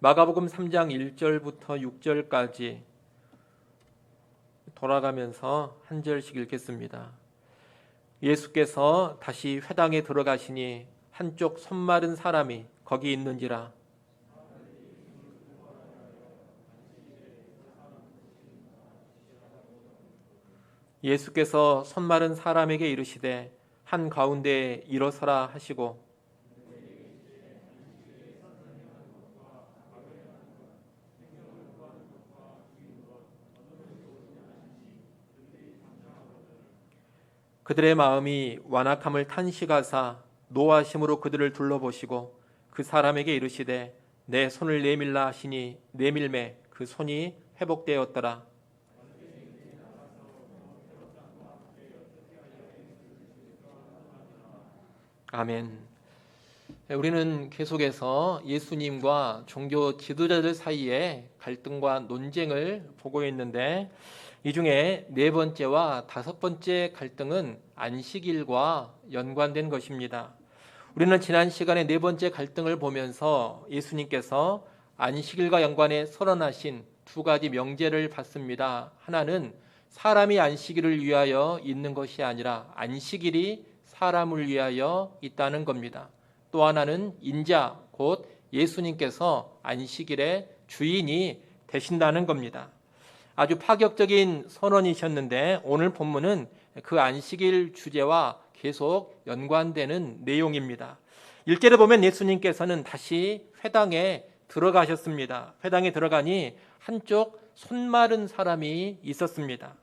마가복음 3장 1절부터 6절까지 돌아가면서 한 절씩 읽겠습니다. 예수께서 다시 회당에 들어가시니 한쪽 손 마른 사람이 거기 있는지라. 예수께서 손 마른 사람에게 이르시되 한 가운데에 일어서라 하시고 그들의 마음이 완악함을 탄식하사 노하심으로 그들을 둘러보시고 그 사람에게 이르시되 내 손을 내밀라 하시니 내밀매 그 손이 회복되었더라. 아멘. 우리는 계속해서 예수님과 종교 지도자들 사이에 갈등과 논쟁을 보고 있는데 이 중에 네 번째와 다섯 번째 갈등은 안식일과 연관된 것입니다. 우리는 지난 시간에 네 번째 갈등을 보면서 예수님께서 안식일과 연관해 선언하신 두 가지 명제를 봤습니다. 하나는 사람이 안식일을 위하여 있는 것이 아니라 안식일이 사람을 위하여 있다는 겁니다. 또 하나는 인자 곧 예수님께서 안식일의 주인이 되신다는 겁니다. 아주 파격적인 선언이셨는데 오늘 본문은 그 안식일 주제와 계속 연관되는 내용입니다. 1절에 보면 예수님께서는 다시 회당에 들어가셨습니다. 회당에 들어가니 한쪽 손 마른 사람이 있었습니다.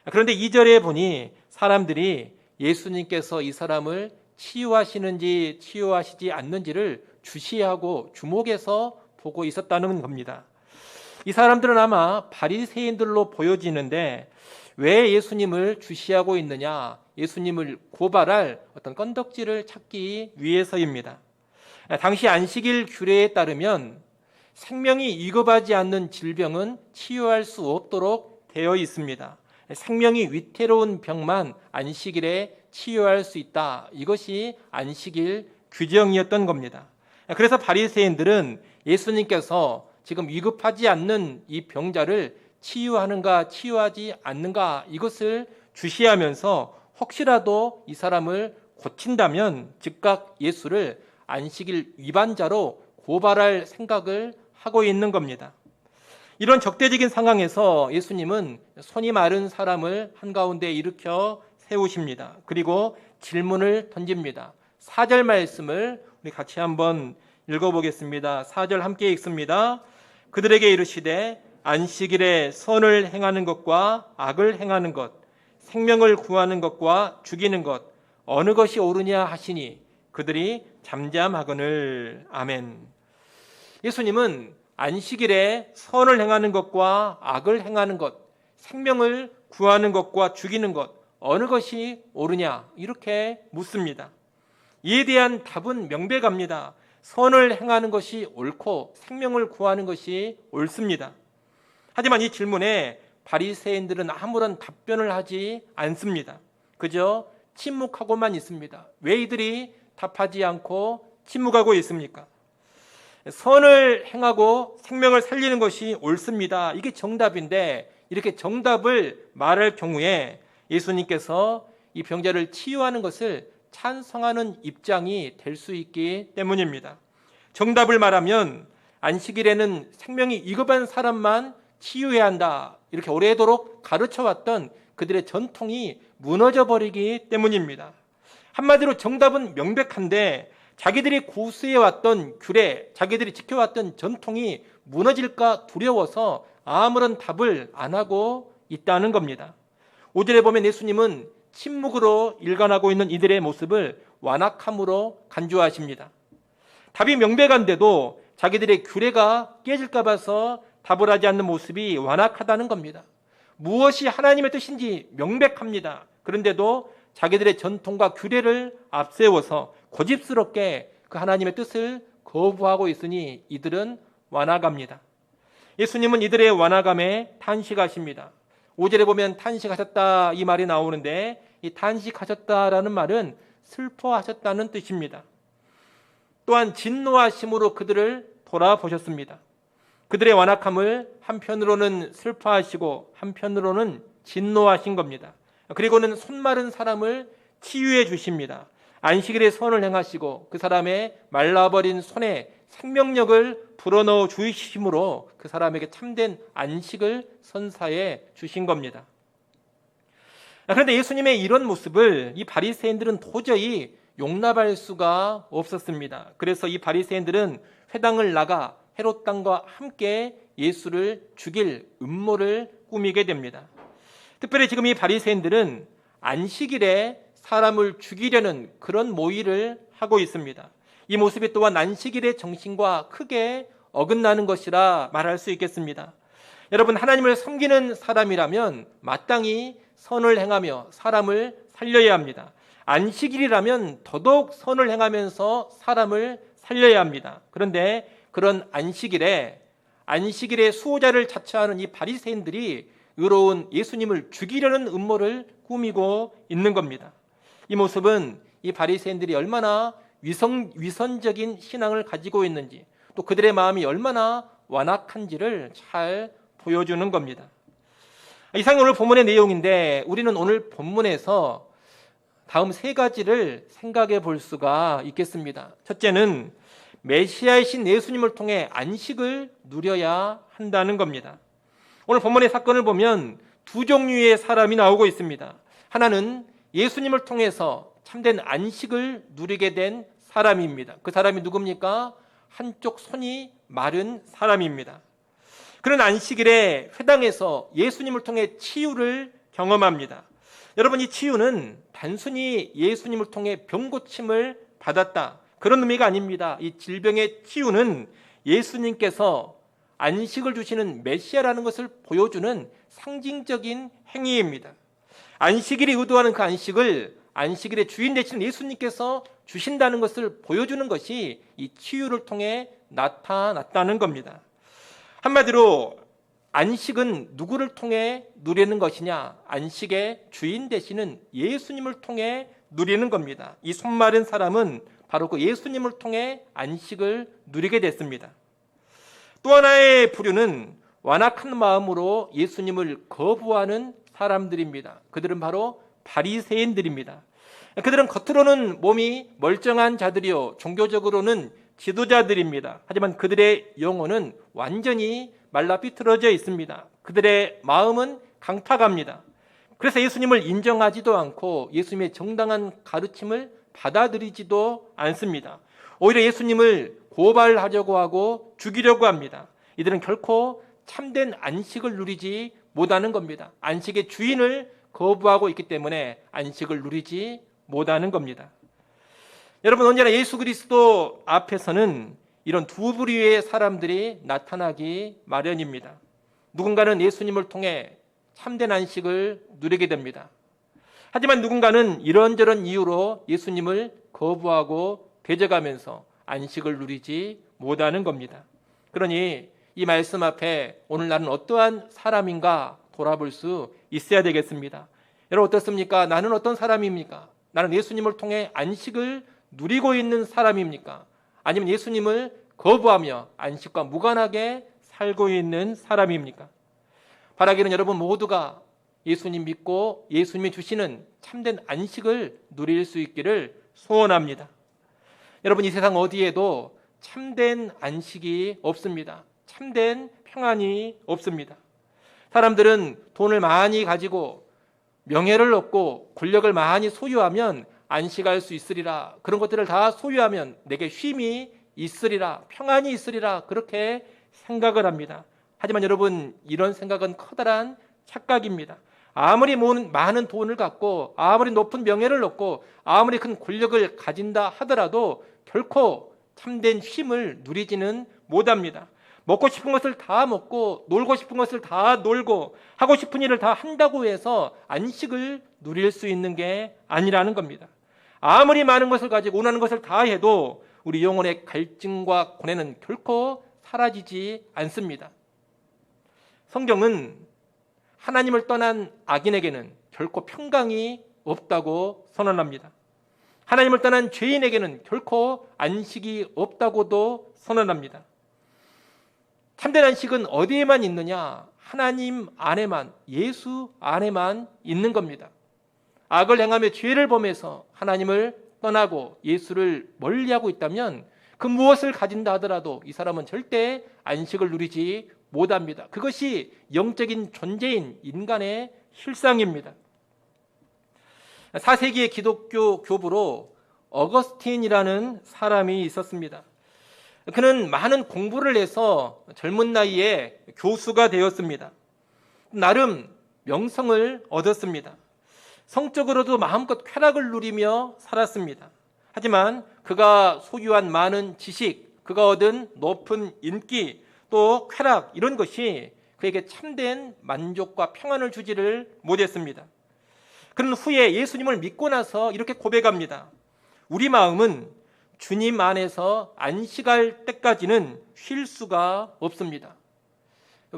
그런데 2절에 보니 사람들이 예수님께서 이 사람을 치유하시는지 치유하시지 않는지를 주시하고 주목해서 보고 있었다는 겁니다. 이 사람들은 아마 바리새인들로 보여지는데 왜 예수님을 주시하고 있느냐? 예수님을 고발할 어떤 건덕지를 찾기 위해서입니다. 당시 안식일 규례에 따르면 생명이 위급하지 않는 질병은 치유할 수 없도록 되어 있습니다. 생명이 위태로운 병만 안식일에 치유할 수 있다. 이것이 안식일 규정이었던 겁니다. 그래서 바리새인들은 예수님께서 지금 위급하지 않는 이 병자를 치유하는가 치유하지 않는가 이것을 주시하면서 혹시라도 이 사람을 고친다면 즉각 예수를 안식일 위반자로 고발할 생각을 하고 있는 겁니다. 이런 적대적인 상황에서 예수님은 손이 마른 사람을 한가운데 일으켜 세우십니다. 그리고 질문을 던집니다. 4절 말씀을 우리 같이 한번 읽어보겠습니다. 4절 함께 읽습니다. 그들에게 이르시되 안식일에 선을 행하는 것과 악을 행하는 것, 생명을 구하는 것과 죽이는 것 어느 것이 옳으냐 하시니 그들이 잠잠하거늘. 아멘. 예수님은 안식일에 선을 행하는 것과 악을 행하는 것, 생명을 구하는 것과 죽이는 것 어느 것이 옳으냐 이렇게 묻습니다. 이에 대한 답은 명백합니다. 선을 행하는 것이 옳고 생명을 구하는 것이 옳습니다. 하지만 이 질문에 바리새인들은 아무런 답변을 하지 않습니다. 그저 침묵하고만 있습니다. 왜 이들이 답하지 않고 침묵하고 있습니까? 선을 행하고 생명을 살리는 것이 옳습니다. 이게 정답인데 이렇게 정답을 말할 경우에 예수님께서 이 병자를 치유하는 것을 찬성하는 입장이 될 수 있기 때문입니다. 정답을 말하면 안식일에는 생명이 위급한 사람만 치유해야 한다. 이렇게 오래도록 가르쳐왔던 그들의 전통이 무너져버리기 때문입니다. 한마디로 정답은 명백한데 자기들이 고수해왔던 규례, 자기들이 지켜왔던 전통이 무너질까 두려워서 아무런 답을 안 하고 있다는 겁니다. 5절에 보면 예수님은 침묵으로 일관하고 있는 이들의 모습을 완악함으로 간주하십니다. 답이 명백한데도 자기들의 규례가 깨질까 봐서 답을 하지 않는 모습이 완악하다는 겁니다. 무엇이 하나님의 뜻인지 명백합니다. 그런데도 자기들의 전통과 규례를 앞세워서 고집스럽게 그 하나님의 뜻을 거부하고 있으니 이들은 완악합니다. 예수님은 이들의 완악함에 탄식하십니다. 5절에 보면 탄식하셨다 이 말이 나오는데 이 탄식하셨다라는 말은 슬퍼하셨다는 뜻입니다. 또한 진노하심으로 그들을 돌아보셨습니다. 그들의 완악함을 한편으로는 슬퍼하시고 한편으로는 진노하신 겁니다. 그리고는 손 마른 사람을 치유해 주십니다. 안식일에 선을 행하시고 그 사람의 말라버린 손에 생명력을 불어넣어 주심으로 그 사람에게 참된 안식을 선사해 주신 겁니다. 그런데 예수님의 이런 모습을 이 바리새인들은 도저히 용납할 수가 없었습니다. 그래서 이 바리새인들은 회당을 나가 헤롯 왕과 함께 예수를 죽일 음모를 꾸미게 됩니다. 특별히 지금 이 바리새인들은 안식일에 사람을 죽이려는 그런 모의를 하고 있습니다. 이 모습이 또한 안식일의 정신과 크게 어긋나는 것이라 말할 수 있겠습니다. 여러분, 하나님을 섬기는 사람이라면 마땅히 선을 행하며 사람을 살려야 합니다. 안식일이라면 더더욱 선을 행하면서 사람을 살려야 합니다. 그런데 그런 안식일에 수호자를 자처하는 이 바리새인들이 의로운 예수님을 죽이려는 음모를 꾸미고 있는 겁니다. 이 모습은 이 바리새인들이 얼마나 위선적인 신앙을 가지고 있는지, 또 그들의 마음이 얼마나 완악한지를 잘 보여주는 겁니다. 이상이 오늘 본문의 내용인데, 우리는 오늘 본문에서 다음 세 가지를 생각해 볼 수가 있겠습니다. 첫째는 메시아이신 예수님을 통해 안식을 누려야 한다는 겁니다. 오늘 본문의 사건을 보면 두 종류의 사람이 나오고 있습니다. 하나는 예수님을 통해서 참된 안식을 누리게 된 사람입니다. 그 사람이 누굽니까? 한쪽 손이 마른 사람입니다. 그런 안식일에 회당에서 예수님을 통해 치유를 경험합니다. 여러분, 이 치유는 단순히 예수님을 통해 병 고침을 받았다, 그런 의미가 아닙니다. 이 질병의 치유는 예수님께서 안식을 주시는 메시아라는 것을 보여주는 상징적인 행위입니다. 안식일이 의도하는 그 안식을 안식일의 주인 되시는 예수님께서 주신다는 것을 보여주는 것이 이 치유를 통해 나타났다는 겁니다. 한마디로 안식은 누구를 통해 누리는 것이냐? 안식의 주인 되시는 예수님을 통해 누리는 겁니다. 이 손 마른 사람은 바로 그 예수님을 통해 안식을 누리게 됐습니다. 또 하나의 부류는 완악한 마음으로 예수님을 거부하는 사람들입니다. 그들은 바로 바리새인들입니다. 그들은 겉으로는 몸이 멀쩡한 자들이요, 종교적으로는 지도자들입니다. 하지만 그들의 영혼은 완전히 말라 삐뚤어져 있습니다. 그들의 마음은 강팍합니다. 그래서 예수님을 인정하지도 않고 예수님의 정당한 가르침을 받아들이지도 않습니다. 오히려 예수님을 고발하려고 하고 죽이려고 합니다. 이들은 결코 참된 안식을 누리지 못하는 겁니다. 안식의 주인을 거부하고 있기 때문에 안식을 누리지 못하는 겁니다. 여러분, 언제나 예수 그리스도 앞에서는 이런 두 부류의 사람들이 나타나기 마련입니다. 누군가는 예수님을 통해 참된 안식을 누리게 됩니다. 하지만 누군가는 이런저런 이유로 예수님을 거부하고 대적하면서 안식을 누리지 못하는 겁니다. 그러니 이 말씀 앞에 오늘 나는 어떠한 사람인가 돌아볼 수 있어야 되겠습니다. 여러분, 어떻습니까? 나는 어떤 사람입니까? 나는 예수님을 통해 안식을 누리고 있는 사람입니까? 아니면 예수님을 거부하며 안식과 무관하게 살고 있는 사람입니까? 바라기는 여러분 모두가 예수님 믿고 예수님이 주시는 참된 안식을 누릴 수 있기를 소원합니다. 여러분, 이 세상 어디에도 참된 안식이 없습니다. 참된 평안이 없습니다. 사람들은 돈을 많이 가지고 명예를 얻고 권력을 많이 소유하면 안식할 수 있으리라, 그런 것들을 다 소유하면 내게 쉼이 있으리라, 평안이 있으리라, 그렇게 생각을 합니다. 하지만 여러분, 이런 생각은 커다란 착각입니다. 아무리 많은 돈을 갖고 아무리 높은 명예를 얻고 아무리 큰 권력을 가진다 하더라도 결코 참된 쉼을 누리지는 못합니다. 먹고 싶은 것을 다 먹고 놀고 싶은 것을 다 놀고 하고 싶은 일을 다 한다고 해서 안식을 누릴 수 있는 게 아니라는 겁니다. 아무리 많은 것을 가지고 원하는 것을 다 해도 우리 영혼의 갈증과 고뇌는 결코 사라지지 않습니다. 성경은 하나님을 떠난 악인에게는 결코 평강이 없다고 선언합니다. 하나님을 떠난 죄인에게는 결코 안식이 없다고도 선언합니다. 참된 안식은 어디에만 있느냐? 하나님 안에만, 예수 안에만 있는 겁니다. 악을 행하며 죄를 범해서 하나님을 떠나고 예수를 멀리하고 있다면 그 무엇을 가진다 하더라도 이 사람은 절대 안식을 누리지 못합니다. 그것이 영적인 존재인 인간의 실상입니다. 4세기의 기독교 교부로 어거스틴이라는 사람이 있었습니다. 그는 많은 공부를 해서 젊은 나이에 교수가 되었습니다. 나름 명성을 얻었습니다. 성적으로도 마음껏 쾌락을 누리며 살았습니다. 하지만 그가 소유한 많은 지식, 그가 얻은 높은 인기, 또 쾌락 이런 것이 그에게 참된 만족과 평안을 주지를 못했습니다. 그는 후에 예수님을 믿고 나서 이렇게 고백합니다. 우리 마음은 주님 안에서 안식할 때까지는 쉴 수가 없습니다.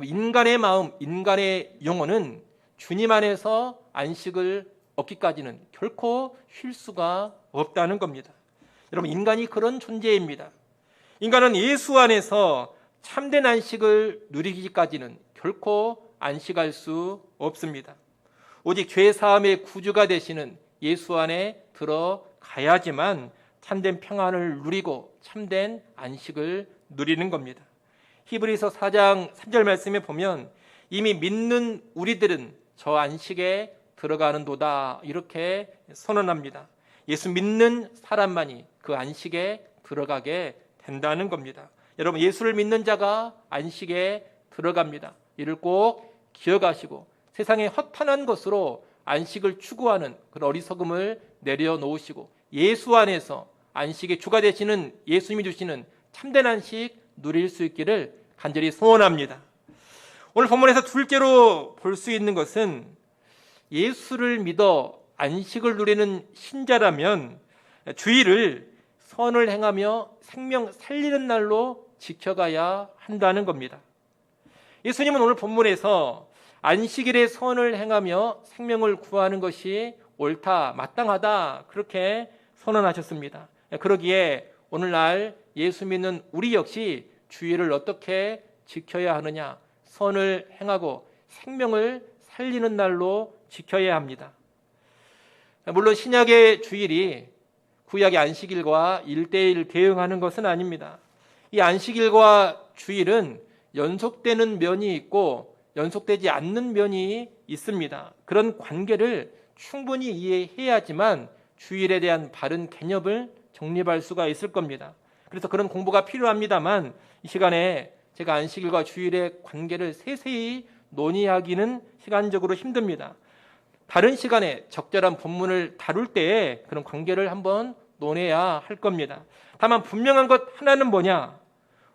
인간의 마음, 인간의 영혼은 주님 안에서 안식을 얻기까지는 결코 쉴 수가 없다는 겁니다. 여러분, 인간이 그런 존재입니다. 인간은 예수 안에서 참된 안식을 누리기까지는 결코 안식할 수 없습니다. 오직 죄 사함의 구주가 되시는 예수 안에 들어가야지만 참된 평안을 누리고 참된 안식을 누리는 겁니다. 히브리서 4장 3절 말씀에 보면 이미 믿는 우리들은 저 안식에 들어가는도다 이렇게 선언합니다. 예수 믿는 사람만이 그 안식에 들어가게 된다는 겁니다. 여러분, 예수를 믿는 자가 안식에 들어갑니다. 이를 꼭 기억하시고 세상의 허탄한 것으로 안식을 추구하는 그런 어리석음을 내려놓으시고 예수 안에서 안식의 주가 되시는 예수님이 주시는 참된 안식 누릴 수 있기를 간절히 소원합니다. 오늘 본문에서 둘째로 볼 수 있는 것은 예수를 믿어 안식을 누리는 신자라면 주일을 선을 행하며 생명 살리는 날로 지켜가야 한다는 겁니다. 예수님은 오늘 본문에서 안식일에 선을 행하며 생명을 구하는 것이 옳다, 마땅하다 그렇게 선언하셨습니다. 그러기에 오늘날 예수 믿는 우리 역시 주일을 어떻게 지켜야 하느냐? 선을 행하고 생명을 살리는 날로 지켜야 합니다. 물론 신약의 주일이 구약의 안식일과 1대1 대응하는 것은 아닙니다. 이 안식일과 주일은 연속되는 면이 있고 연속되지 않는 면이 있습니다. 그런 관계를 충분히 이해해야지만 주일에 대한 바른 개념을 정립할 수가 있을 겁니다. 그래서 그런 공부가 필요합니다만 이 시간에 제가 안식일과 주일의 관계를 세세히 논의하기는 시간적으로 힘듭니다. 다른 시간에 적절한 본문을 다룰 때에 그런 관계를 한번 논해야 할 겁니다. 다만 분명한 것 하나는 뭐냐?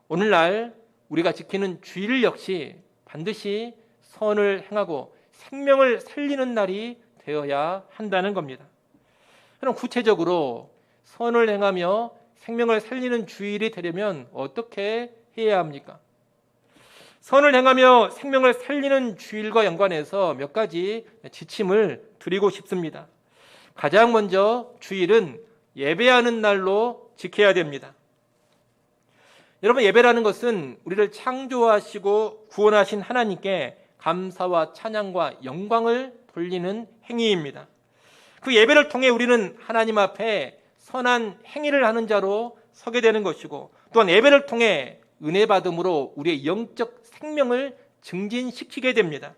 오늘날 우리가 지키는 주일 역시 반드시 선을 행하고 생명을 살리는 날이 되어야 한다는 겁니다. 그럼 구체적으로 선을 행하며 생명을 살리는 주일이 되려면 어떻게 해야 합니까? 선을 행하며 생명을 살리는 주일과 연관해서 몇 가지 지침을 드리고 싶습니다. 가장 먼저 주일은 예배하는 날로 지켜야 됩니다. 여러분, 예배라는 것은 우리를 창조하시고 구원하신 하나님께 감사와 찬양과 영광을 돌리는 행위입니다. 그 예배를 통해 우리는 하나님 앞에 선한 행위를 하는 자로 서게 되는 것이고 또한 예배를 통해 은혜 받음으로 우리의 영적 생명을 증진시키게 됩니다.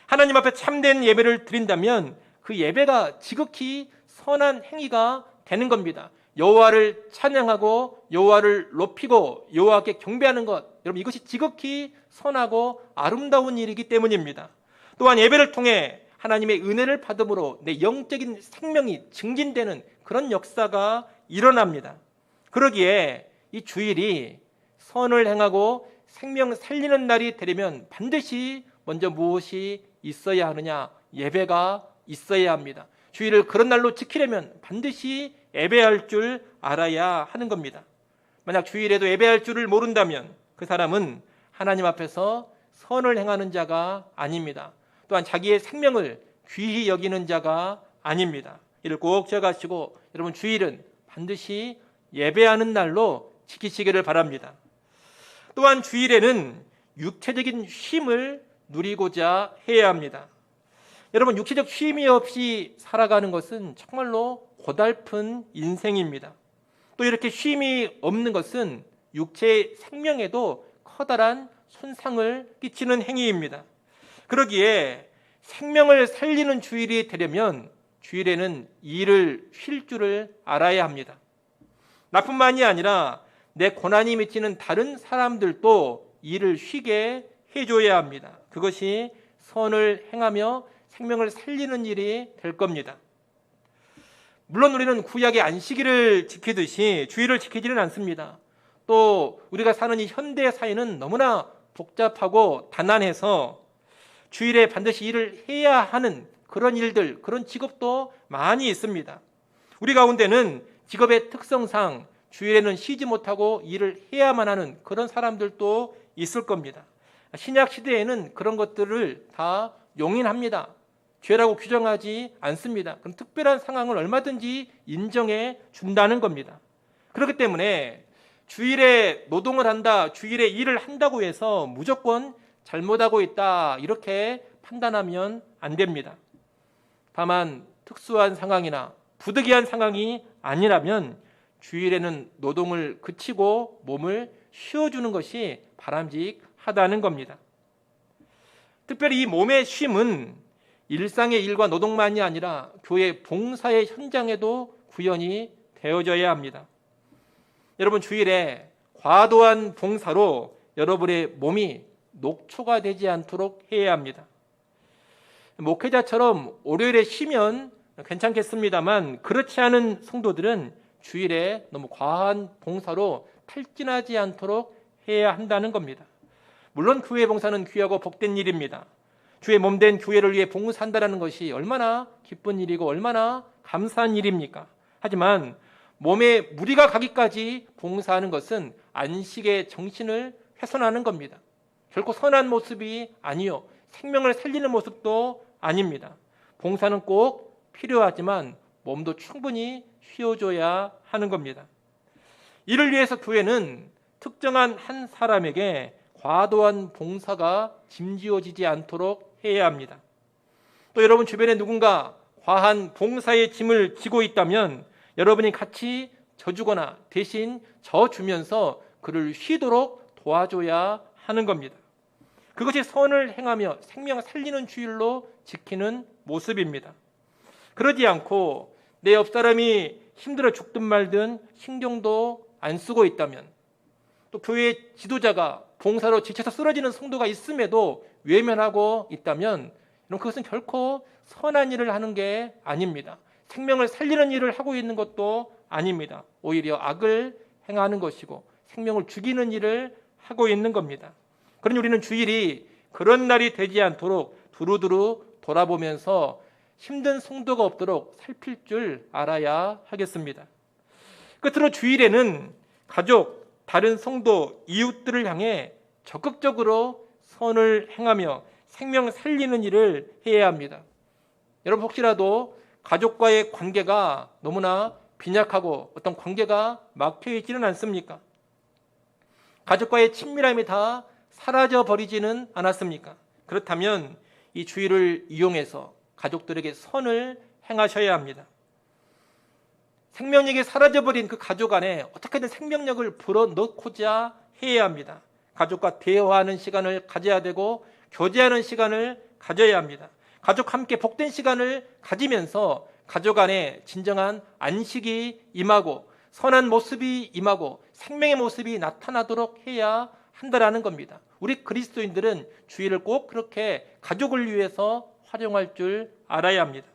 하나님 앞에 참된 예배를 드린다면 그 예배가 지극히 선한 행위가 되는 겁니다. 여호와를 찬양하고 여호와를 높이고 여호와께 경배하는 것, 여러분 이것이 지극히 선하고 아름다운 일이기 때문입니다. 또한 예배를 통해 하나님의 은혜를 받음으로 내 영적인 생명이 증진되는 그런 역사가 일어납니다. 그러기에 이 주일이 선을 행하고 생명 살리는 날이 되려면 반드시 먼저 무엇이 있어야 하느냐? 예배가 있어야 합니다. 주일을 그런 날로 지키려면 반드시 예배할 줄 알아야 하는 겁니다. 만약 주일에도 예배할 줄을 모른다면 그 사람은 하나님 앞에서 선을 행하는 자가 아닙니다. 또한 자기의 생명을 귀히 여기는 자가 아닙니다. 이를 꼭 기억하시고 여러분 주일은 반드시 예배하는 날로 지키시기를 바랍니다. 또한 주일에는 육체적인 쉼을 누리고자 해야 합니다. 여러분, 육체적 쉼이 없이 살아가는 것은 정말로 고달픈 인생입니다. 또 이렇게 쉼이 없는 것은 육체의 생명에도 커다란 손상을 끼치는 행위입니다. 그러기에 생명을 살리는 주일이 되려면 주일에는 일을 쉴 줄을 알아야 합니다. 나뿐만이 아니라 내 고난이 미치는 다른 사람들도 일을 쉬게 해줘야 합니다. 그것이 선을 행하며 생명을 살리는 일이 될 겁니다. 물론 우리는 구약의 안식일을 지키듯이 주일을 지키지는 않습니다. 또 우리가 사는 이 현대 사회는 너무나 복잡하고 단란해서 주일에 반드시 일을 해야 하는 그런 일들, 그런 직업도 많이 있습니다. 우리 가운데는 직업의 특성상 주일에는 쉬지 못하고 일을 해야만 하는 그런 사람들도 있을 겁니다. 신약 시대에는 그런 것들을 다 용인합니다. 죄라고 규정하지 않습니다. 그럼 특별한 상황을 얼마든지 인정해 준다는 겁니다. 그렇기 때문에 주일에 노동을 한다, 주일에 일을 한다고 해서 무조건 잘못하고 있다 이렇게 판단하면 안 됩니다. 다만 특수한 상황이나 부득이한 상황이 아니라면 주일에는 노동을 그치고 몸을 쉬어주는 것이 바람직하다는 겁니다. 특별히 이 몸의 쉼은 일상의 일과 노동만이 아니라 교회 봉사의 현장에도 구현이 되어져야 합니다. 여러분, 주일에 과도한 봉사로 여러분의 몸이 녹초가 되지 않도록 해야 합니다. 목회자처럼 월요일에 쉬면 괜찮겠습니다만 그렇지 않은 성도들은 주일에 너무 과한 봉사로 탈진하지 않도록 해야 한다는 겁니다. 물론 교회 봉사는 귀하고 복된 일입니다. 주의 몸된 교회를 위해 봉사한다는 것이 얼마나 기쁜 일이고 얼마나 감사한 일입니까? 하지만 몸에 무리가 가기까지 봉사하는 것은 안식의 정신을 훼손하는 겁니다. 결코 선한 모습이 아니요, 생명을 살리는 모습도 아닙니다. 봉사는 꼭 필요하지만 몸도 충분히 쉬어줘야 하는 겁니다. 이를 위해서 교회는 특정한 한 사람에게 과도한 봉사가 짐지어지지 않도록 해야 합니다. 또 여러분 주변에 누군가 과한 봉사의 짐을 지고 있다면 여러분이 같이 져주거나 대신 져주면서 그를 쉬도록 도와줘야 하는 겁니다. 그것이 선을 행하며 생명 살리는 주일로 지키는 모습입니다. 그러지 않고 내 옆 사람이 힘들어 죽든 말든 신경도 안 쓰고 있다면, 또 교회 지도자가 봉사로 지쳐서 쓰러지는 성도가 있음에도 외면하고 있다면 그것은 결코 선한 일을 하는 게 아닙니다. 생명을 살리는 일을 하고 있는 것도 아닙니다. 오히려 악을 행하는 것이고 생명을 죽이는 일을 하고 있는 겁니다. 그러니 우리는 주일이 그런 날이 되지 않도록 두루두루 돌아보면서 힘든 성도가 없도록 살필 줄 알아야 하겠습니다. 끝으로 주일에는 가족, 다른 성도, 이웃들을 향해 적극적으로 선을 행하며 생명 살리는 일을 해야 합니다. 여러분 혹시라도 가족과의 관계가 너무나 빈약하고 어떤 관계가 막혀 있지는 않습니까? 가족과의 친밀함이 다 사라져 버리지는 않았습니까? 그렇다면 이 주일을 이용해서 가족들에게 선을 행하셔야 합니다. 생명력이 사라져버린 그 가족 안에 어떻게든 생명력을 불어넣고자 해야 합니다. 가족과 대화하는 시간을 가져야 되고 교제하는 시간을 가져야 합니다. 가족 함께 복된 시간을 가지면서 가족 안에 진정한 안식이 임하고 선한 모습이 임하고 생명의 모습이 나타나도록 해야 한다라는 겁니다. 우리 그리스도인들은 주일을 꼭 그렇게 가족을 위해서 활용할 줄 알아야 합니다.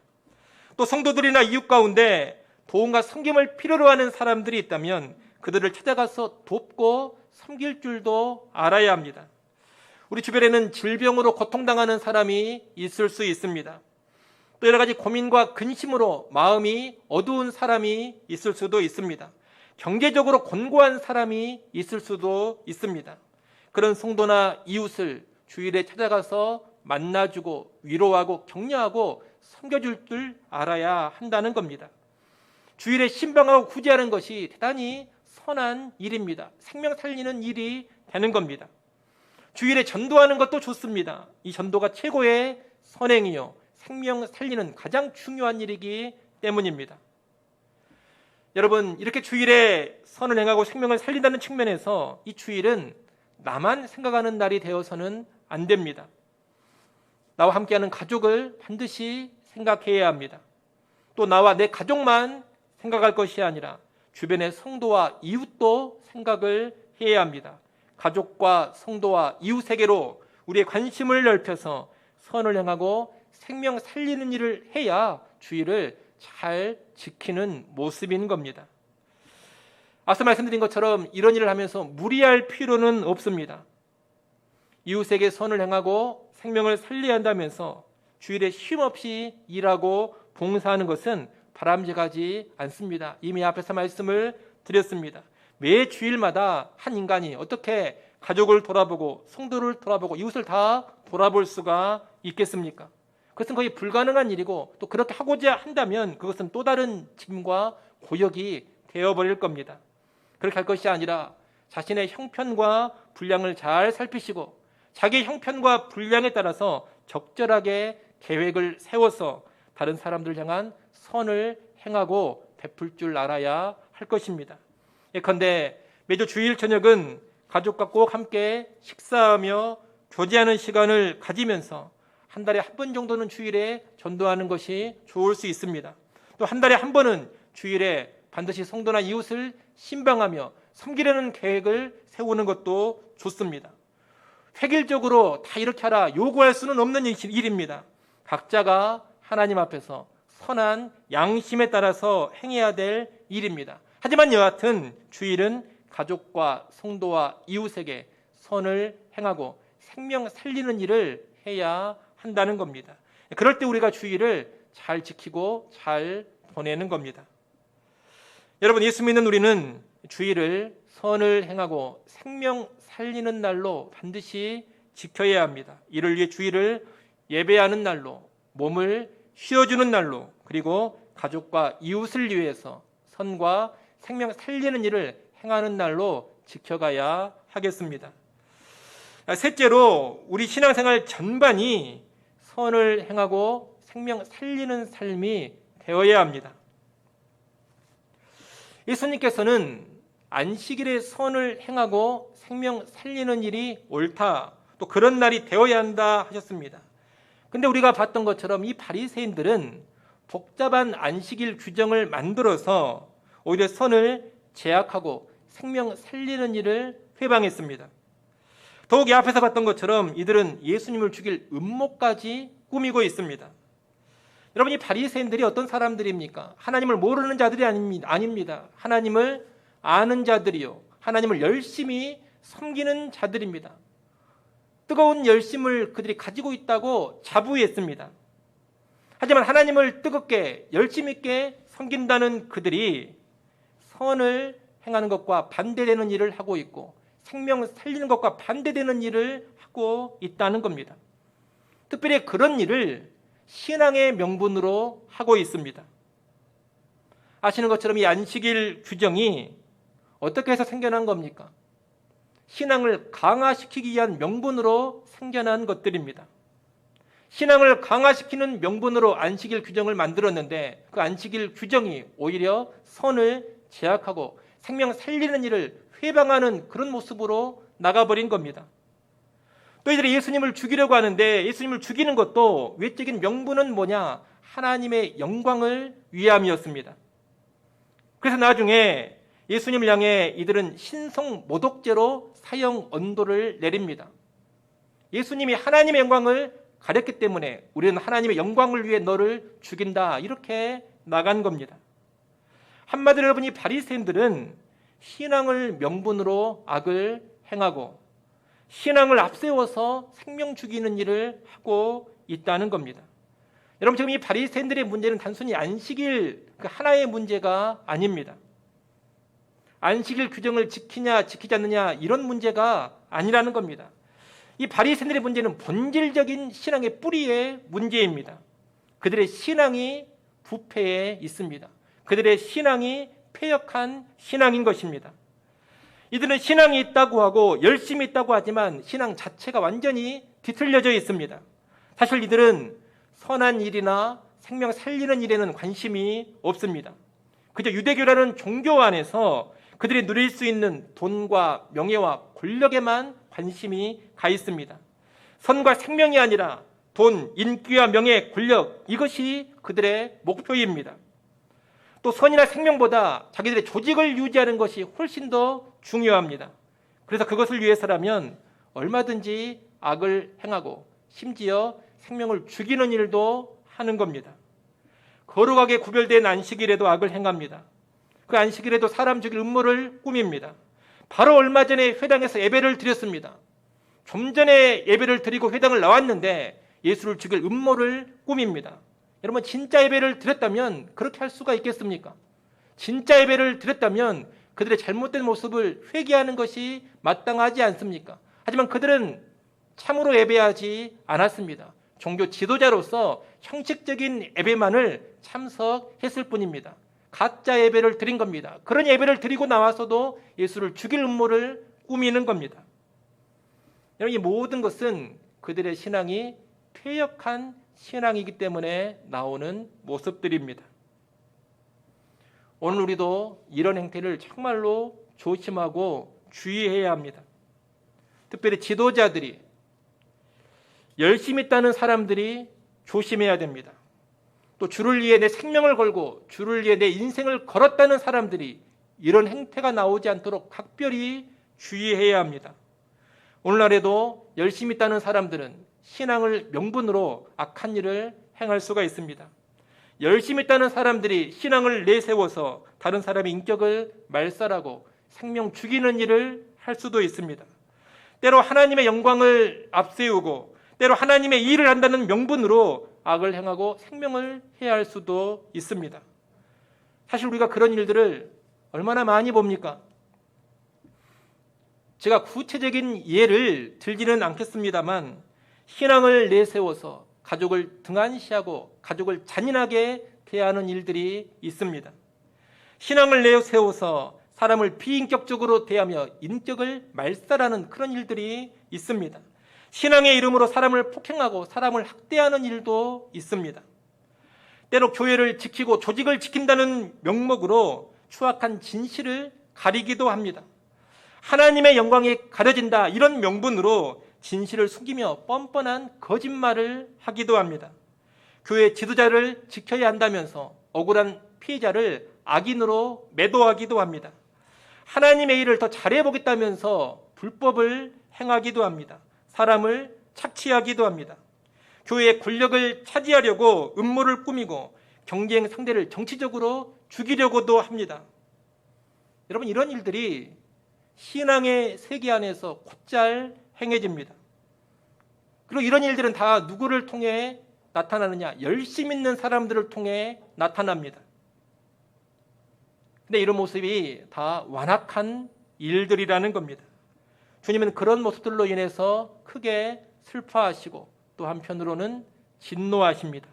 또 성도들이나 이웃 가운데 도움과 섬김을 필요로 하는 사람들이 있다면 그들을 찾아가서 돕고 섬길 줄도 알아야 합니다. 우리 주변에는 질병으로 고통당하는 사람이 있을 수 있습니다. 또 여러 가지 고민과 근심으로 마음이 어두운 사람이 있을 수도 있습니다. 경제적으로 곤고한 사람이 있을 수도 있습니다. 그런 성도나 이웃을 주일에 찾아가서 만나주고 위로하고 격려하고 섬겨줄 줄 알아야 한다는 겁니다. 주일에 신방하고 구제하는 것이 대단히 선한 일입니다. 생명 살리는 일이 되는 겁니다. 주일에 전도하는 것도 좋습니다. 이 전도가 최고의 선행이요, 생명 살리는 가장 중요한 일이기 때문입니다. 여러분, 이렇게 주일에 선을 행하고 생명을 살린다는 측면에서 이 주일은 나만 생각하는 날이 되어서는 안 됩니다. 나와 함께하는 가족을 반드시 생각해야 합니다. 또 나와 내 가족만 생각할 것이 아니라 주변의 성도와 이웃도 생각을 해야 합니다. 가족과 성도와 이웃에게로 우리의 관심을 넓혀서 선을 행하고 생명 살리는 일을 해야 주일을 잘 지키는 모습인 겁니다. 앞서 말씀드린 것처럼 이런 일을 하면서 무리할 필요는 없습니다. 이웃에게 선을 행하고 생명을 살려야 한다면서 주일에 쉼없이 일하고 봉사하는 것은 바람직하지 않습니다. 이미 앞에서 말씀을 드렸습니다. 매 주일마다 한 인간이 어떻게 가족을 돌아보고 성도를 돌아보고 이웃을 다 돌아볼 수가 있겠습니까? 그것은 거의 불가능한 일이고, 또 그렇게 하고자 한다면 그것은 또 다른 짐과 고역이 되어버릴 겁니다. 그렇게 할 것이 아니라 자신의 형편과 분량을 잘 살피시고 자기 형편과 분량에 따라서 적절하게 계획을 세워서 다른 사람들을 향한 선을 행하고 베풀 줄 알아야 할 것입니다. 예컨대 매주 주일 저녁은 가족과 꼭 함께 식사하며 교제하는 시간을 가지면서 한 달에 한 번 정도는 주일에 전도하는 것이 좋을 수 있습니다. 또 한 달에 한 번은 주일에 반드시 성도나 이웃을 신방하며 섬기려는 계획을 세우는 것도 좋습니다. 획일적으로 다 이렇게 하라 요구할 수는 없는 일입니다. 각자가 하나님 앞에서 선한 양심에 따라서 행해야 될 일입니다. 하지만 여하튼 주일은 가족과 성도와 이웃에게 선을 행하고 생명 살리는 일을 해야 한다는 겁니다. 그럴 때 우리가 주일을 잘 지키고 잘 보내는 겁니다. 여러분, 예수 믿는 우리는 주일을 선을 행하고 생명 살리는 날로 반드시 지켜야 합니다. 이를 위해 주일을 예배하는 날로, 몸을 쉬어주는 날로, 그리고 가족과 이웃을 위해서 선과 생명 살리는 일을 행하는 날로 지켜가야 하겠습니다. 셋째로 우리 신앙생활 전반이 선을 행하고 생명 살리는 삶이 되어야 합니다. 예수님께서는 안식일에 선을 행하고 생명 살리는 일이 옳다, 또 그런 날이 되어야 한다 하셨습니다. 근데 우리가 봤던 것처럼 이 바리새인들은 복잡한 안식일 규정을 만들어서 오히려 선을 제약하고 생명 살리는 일을 회방했습니다. 더욱이 앞에서 봤던 것처럼 이들은 예수님을 죽일 음모까지 꾸미고 있습니다. 여러분, 이 바리새인들이 어떤 사람들입니까? 하나님을 모르는 자들이 아닙니다. 하나님을 아는 자들이요, 하나님을 열심히 섬기는 자들입니다. 뜨거운 열심을 그들이 가지고 있다고 자부했습니다. 하지만 하나님을 뜨겁게 열심 있게 섬긴다는 그들이 선을 행하는 것과 반대되는 일을 하고 있고 생명을 살리는 것과 반대되는 일을 하고 있다는 겁니다. 특별히 그런 일을 신앙의 명분으로 하고 있습니다. 아시는 것처럼 이 안식일 규정이 어떻게 해서 생겨난 겁니까? 신앙을 강화시키기 위한 명분으로 생겨난 것들입니다. 신앙을 강화시키는 명분으로 안식일 규정을 만들었는데 그 안식일 규정이 오히려 선을 제약하고 생명 살리는 일을 회방하는 그런 모습으로 나가버린 겁니다. 또 이들이 예수님을 죽이려고 하는데 예수님을 죽이는 것도 외적인 명분은 뭐냐? 하나님의 영광을 위함이었습니다. 그래서 나중에 예수님을 향해 이들은 신성 모독죄로 사형 언도를 내립니다. 예수님이 하나님의 영광을 가렸기 때문에 우리는 하나님의 영광을 위해 너를 죽인다, 이렇게 나간 겁니다. 한마디로 여러분, 이 바리새인들은 신앙을 명분으로 악을 행하고 신앙을 앞세워서 생명 죽이는 일을 하고 있다는 겁니다. 여러분, 지금 이 바리새인들의 문제는 단순히 안식일 그 하나의 문제가 아닙니다. 안식일 규정을 지키냐 지키지 않느냐 이런 문제가 아니라는 겁니다. 이 바리새인들의 문제는 본질적인 신앙의 뿌리의 문제입니다. 그들의 신앙이 부패해 있습니다. 그들의 신앙이 패역한 신앙인 것입니다. 이들은 신앙이 있다고 하고 열심히 있다고 하지만 신앙 자체가 완전히 뒤틀려져 있습니다. 사실 이들은 선한 일이나 생명 살리는 일에는 관심이 없습니다. 그저 유대교라는 종교 안에서 그들이 누릴 수 있는 돈과 명예와 권력에만 관심이 가 있습니다. 선과 생명이 아니라 돈, 인기와 명예, 권력, 이것이 그들의 목표입니다. 또 선이나 생명보다 자기들의 조직을 유지하는 것이 훨씬 더 중요합니다. 그래서 그것을 위해서라면 얼마든지 악을 행하고 심지어 생명을 죽이는 일도 하는 겁니다. 거룩하게 구별된 안식일에도 악을 행합니다. 그 안식일에도 사람 죽일 음모를 꾸밉니다. 바로 얼마 전에 회당에서 예배를 드렸습니다. 좀 전에 예배를 드리고 회당을 나왔는데 예수를 죽일 음모를 꾸밉니다. 여러분, 진짜 예배를 드렸다면 그렇게 할 수가 있겠습니까? 진짜 예배를 드렸다면 그들의 잘못된 모습을 회개하는 것이 마땅하지 않습니까? 하지만 그들은 참으로 예배하지 않았습니다. 종교 지도자로서 형식적인 예배만을 참석했을 뿐입니다. 가짜 예배를 드린 겁니다. 그런 예배를 드리고 나와서도 예수를 죽일 음모를 꾸미는 겁니다. 여러분, 이 모든 것은 그들의 신앙이 퇴역한 신앙이기 때문에 나오는 모습들입니다. 오늘 우리도 이런 행태를 정말로 조심하고 주의해야 합니다. 특별히 지도자들이, 열심히 있다는 사람들이 조심해야 됩니다. 또 주를 위해 내 생명을 걸고 주를 위해 내 인생을 걸었다는 사람들이 이런 행태가 나오지 않도록 각별히 주의해야 합니다. 오늘날에도 열심히 있다는 사람들은 신앙을 명분으로 악한 일을 행할 수가 있습니다. 열심히 있다는 사람들이 신앙을 내세워서 다른 사람의 인격을 말살하고 생명 죽이는 일을 할 수도 있습니다. 때로 하나님의 영광을 앞세우고 때로 하나님의 일을 한다는 명분으로 악을 행하고 생명을 해할 수도 있습니다. 사실 우리가 그런 일들을 얼마나 많이 봅니까? 제가 구체적인 예를 들지는 않겠습니다만 신앙을 내세워서 가족을 등한시하고 가족을 잔인하게 대하는 일들이 있습니다. 신앙을 내세워서 사람을 비인격적으로 대하며 인격을 말살하는 그런 일들이 있습니다. 신앙의 이름으로 사람을 폭행하고 사람을 학대하는 일도 있습니다. 때로 교회를 지키고 조직을 지킨다는 명목으로 추악한 진실을 가리기도 합니다. 하나님의 영광이 가려진다, 이런 명분으로 진실을 숨기며 뻔뻔한 거짓말을 하기도 합니다. 교회 지도자를 지켜야 한다면서 억울한 피해자를 악인으로 매도하기도 합니다. 하나님의 일을 더 잘해보겠다면서 불법을 행하기도 합니다. 사람을 착취하기도 합니다. 교회의 권력을 차지하려고 음모를 꾸미고 경쟁 상대를 정치적으로 죽이려고도 합니다. 여러분, 이런 일들이 신앙의 세계 안에서 곧잘 행해집니다. 그리고 이런 일들은 다 누구를 통해 나타나느냐? 열심 있는 사람들을 통해 나타납니다. 근데 이런 모습이 다 완악한 일들이라는 겁니다. 주님은 그런 모습들로 인해서 크게 슬퍼하시고 또 한편으로는 진노하십니다.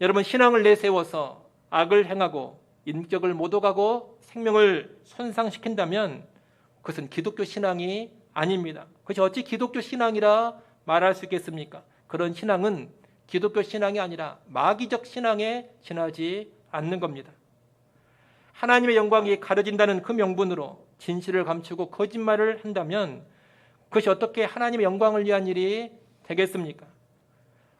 여러분, 신앙을 내세워서 악을 행하고 인격을 모독하고 생명을 손상시킨다면 그것은 기독교 신앙이 아닙니다. 그것이 어찌 기독교 신앙이라 말할 수 있겠습니까? 그런 신앙은 기독교 신앙이 아니라 마귀적 신앙에 지나지 않는 겁니다. 하나님의 영광이 가려진다는 그 명분으로 진실을 감추고 거짓말을 한다면 그것이 어떻게 하나님의 영광을 위한 일이 되겠습니까?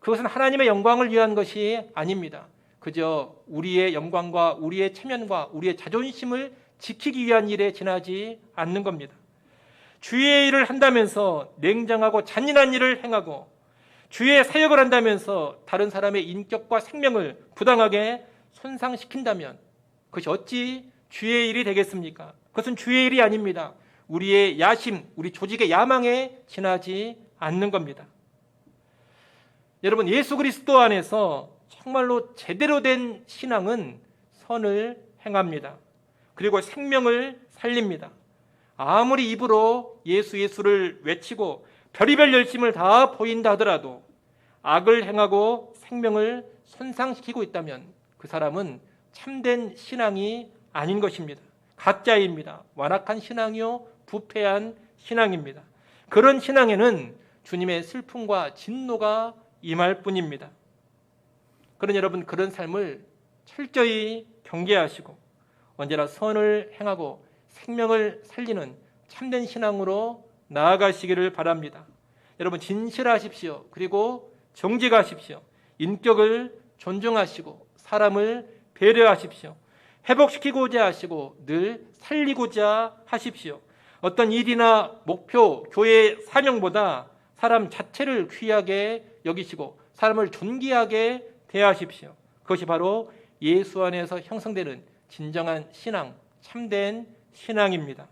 그것은 하나님의 영광을 위한 것이 아닙니다. 그저 우리의 영광과 우리의 체면과 우리의 자존심을 지키기 위한 일에 지나지 않는 겁니다. 주의 일을 한다면서 냉정하고 잔인한 일을 행하고 주의 사역을 한다면서 다른 사람의 인격과 생명을 부당하게 손상시킨다면 그것이 어찌 주의 일이 되겠습니까? 그것은 주의 일이 아닙니다. 우리의 야심, 우리 조직의 야망에 지나지 않는 겁니다. 여러분, 예수 그리스도 안에서 정말로 제대로 된 신앙은 선을 행합니다. 그리고 생명을 살립니다. 아무리 입으로 예수를 외치고 별의별 열심을 다 보인다 하더라도 악을 행하고 생명을 손상시키고 있다면 그 사람은 참된 신앙이 아닌 것입니다. 가짜입니다. 완악한 신앙이요, 부패한 신앙입니다. 그런 신앙에는 주님의 슬픔과 진노가 임할 뿐입니다. 그런 여러분, 그런 삶을 철저히 경계하시고 언제나 선을 행하고 생명을 살리는 참된 신앙으로 나아가시기를 바랍니다. 여러분, 진실하십시오. 그리고 정직하십시오. 인격을 존중하시고 사람을 배려하십시오. 회복시키고자 하시고 늘 살리고자 하십시오. 어떤 일이나 목표, 교회의 사명보다 사람 자체를 귀하게 여기시고 사람을 존귀하게 대하십시오. 그것이 바로 예수 안에서 형성되는 진정한 신앙, 참된 신앙입니다.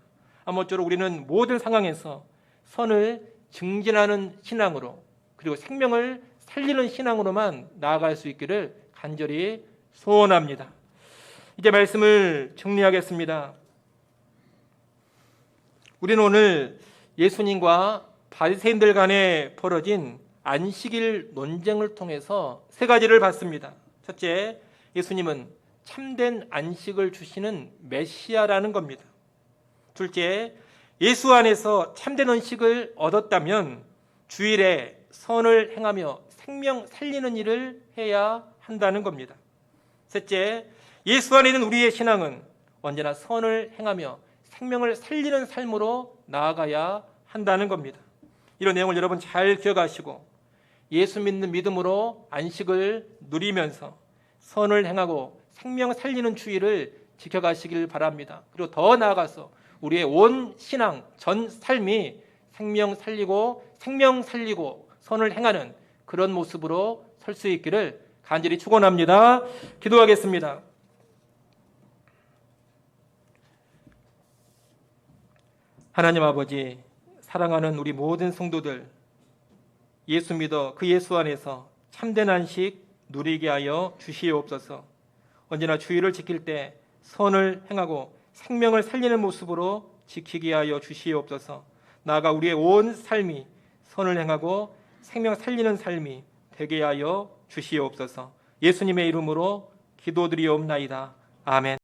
아무쪼록 우리는 모든 상황에서 선을 증진하는 신앙으로, 그리고 생명을 살리는 신앙으로만 나아갈 수 있기를 간절히 소원합니다. 이제 말씀을 정리하겠습니다. 우리는 오늘 예수님과 바리새인들 간에 벌어진 안식일 논쟁을 통해서 세 가지를 봤습니다. 첫째, 예수님은 참된 안식을 주시는 메시아라는 겁니다. 둘째, 예수 안에서 참된 안식을 얻었다면 주일에 선을 행하며 생명 살리는 일을 해야 한다는 겁니다. 셋째, 예수 안에 있는 우리의 신앙은 언제나 선을 행하며 생명을 살리는 삶으로 나아가야 한다는 겁니다. 이런 내용을 여러분 잘 기억하시고 예수 믿는 믿음으로 안식을 누리면서 선을 행하고 생명 살리는 주의를 지켜가시길 바랍니다. 그리고 더 나아가서 우리의 온 신앙, 전 삶이 생명 살리고 선을 행하는 그런 모습으로 설 수 있기를 간절히 축원합니다. 기도하겠습니다. 하나님 아버지, 사랑하는 우리 모든 성도들, 예수 믿어 그 예수 안에서 참된 안식 누리게 하여 주시옵소서. 언제나 주의를 지킬 때 선을 행하고 생명을 살리는 모습으로 지키게 하여 주시옵소서. 나아가 우리의 온 삶이 선을 행하고 생명 살리는 삶이 되게 하여 주시옵소서. 예수님의 이름으로 기도드리옵나이다. 아멘.